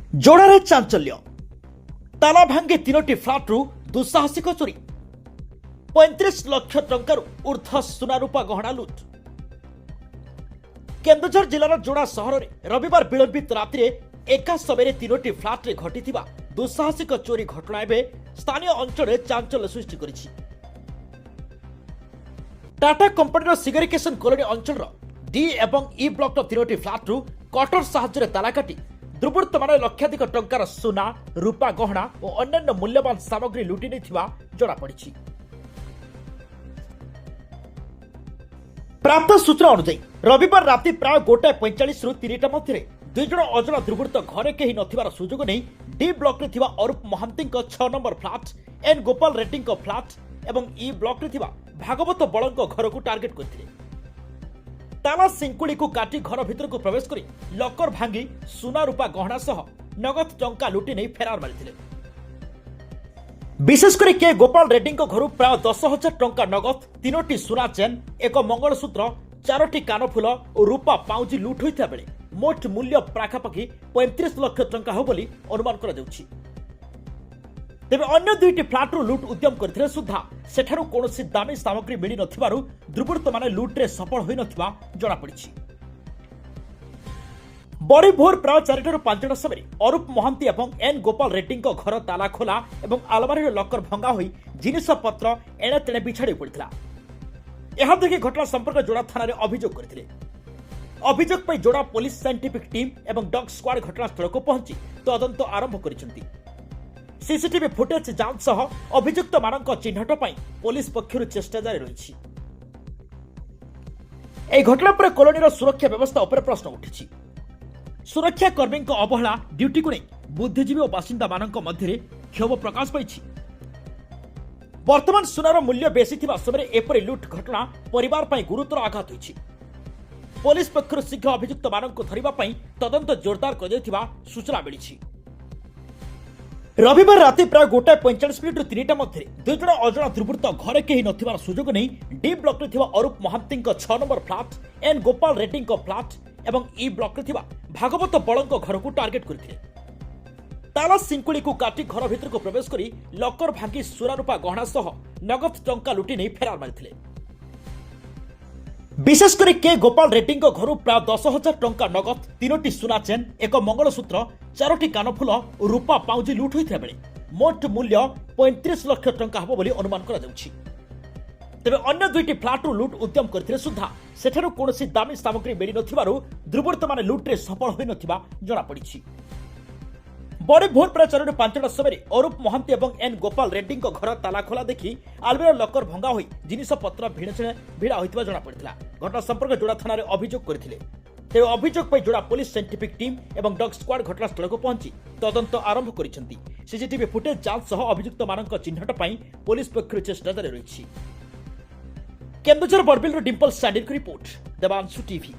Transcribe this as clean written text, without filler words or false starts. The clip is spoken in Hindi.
जोड़े चांचल्य ताला भांगे तीनोटी फ्लाट्रु दुस्साहसिक चोरी 35 लाख टंकार ऊर्ध्व सुनारूपा गहना लुट। केन्दुझर जिलार जोड़ा सहर में रविवार विलंबित राति एका समय तीनोटी फ्लाट्रे घटी दुस्साहसिक चोरी घटना एवं स्थानीय अंचल चांचल्य सृष्टि करिछि। टाटा कंपनी सिगरिकेशन कॉलोनी अंचल डी एवं ई ब्लॉक तीनोटी फ्लाट्रु कटर साहाय्य ताला काटी दुर्बृत्त मान लक्षाधिक टंकार सुना रूपा गहना और अन्य मूल्यवान सामग्री लुटि नहीं जनापड़ी। प्राप्त सूचना अनुसार रविवार राति प्राय 1:45 रु 3टा मध्य दुई जन अजना दुर्बृत्त घरे कहीं नथिबार सुजोग नहीं डी ब्लॉक रे थिबा Arup Mohanty 6 number flat N Gopal Reddy flat एवं ई ब्लॉक रे थिबा भागवत बलंक घर को टार्गेट करथिले। ताला सिंकुड़ी को काटी घर भीतर को प्रवेश करी लकर भांगी सुना रूपा गहना सह नगद टंका लुटि नहीं फेरार मारिथिले। विशेषकर के गोपाल रेड्डी घर प्राय 10,000 टंका नगद 3टी सुना चेन एक मंगलसूत्र 4टी कानफुल और रूपा पाउजी लुट होता बेले मोट मूल्य पाखापाखि 35 लाख टंका हो बोली अनुमान करा जाउछि। तेबे अन्य दुईटी फ्लाट्रु लुट उद्यम करथिले सुद्धा सेठारु कोनोसी दामी सामग्री मिली नथिबारु दुर्बृत्त माने लुट्रे सफल होई नथिबा जणा पड़िछि। बड़ी भोर प्राय 4 5 जन समय अरूप महांती एवं एन गोपाल रेड्डी घर ताला खोला एवं आलमारी लकर भंगा होई जिनिस पत्र एणे तेणे बिछाड़ी पड़िथिला। यह देखि घटना संपर्क जोड़ा थाना रे अभियोग करथिले। अभियोग पर जोड़ा पुलिस साइंटिफिक टीम एवं डॉग स्क्वाड घटनास्थल को पहुंची तदंत आरंभ करिसेंती। सीसीटीवी फुटेज जांच सह अभियुक्त मानक चिन्हट पाई पुलिस पक्षरु चेष्टा जारी रही। ए घटना पर कॉलोनी सुरक्षा व्यवस्था उपर प्रश्न उठिछि। सुरक्षा कर्मी अवहेला ड्यूटी को नहीं बुद्धिजीवी और बासिंदा मानक मध्य क्षोभ प्रकाश पाई। वर्तमान सुनार मूल्य बेसी थिबा समय एपरि लुट घटना परिवार पाई गुरुतर आघात होइछि। पुलिस पक्षरु शीघ्र अभियुक्त मानक धरिबा पाई तदंत जोरदार कर सूचना मिली। रविवार राति प्राय 1:45 रु 3टा मध्य दुई जन अजना दुर्बृत्त घरे कहीं नथिबार सुजोग नहीं डी ब्लॉक रे थिबा Arup Mohanty 6 number flat N Gopal Reddy flat एवं ई ब्लॉक रे थिबा भागवत बलंक घर को टार्गेट करथिले। ताला सिंकुड़ी को काटी घर भीतर को प्रवेश करी लकर भांगी सुना रूपा गहना सह नगद टंका लुटि नहीं फेरार मारिथिले। विशेषकर के गोपाल रेड्डी घर प्राय 10,000 टंका नगद 3टी सुना चेन एक मंगलसूत्र 4टी कानफुल और रूपा पाउजी लुट होता बेले मोट मूल्य 35 लाख टंका हो बोली अनुमान करा जाउछि। तेबे अन्य दुईटी फ्लाट्रु लुट उद्यम करथिले सुद्धा सेठारु कोनोसी दामी सामग्री मिली नथिबारु दुर्बृत्त माने लुट्रे सफल होई नथिबा जणा पड़िछि। बड़े भोर प्राय 4 5 समय अरूप महांती एवं एन गोपाल रेड्डी घर ताला खोला देखि आलमारी लकर भंगा होई जिनिस पत्र भिड़ा होइतबा जणा पड़िथिला। घटना संपर्क जोड़ा थाना रे अभियोग करथिले। तेबे अभियोग पर जोड़ा पुलिस साइंटिफिक टीम एवं डॉग स्क्वाड घटनास्थल को पहुंची तदंत आरंभ करिसेंती। सीसीटीवी फुटेज जांच सह अभियुक्त मानक चिन्हट पाई पुलिस पक्षरु चेष्टा जारी रही। Keonjhar Barbil Dimple standing report Devanshu TV.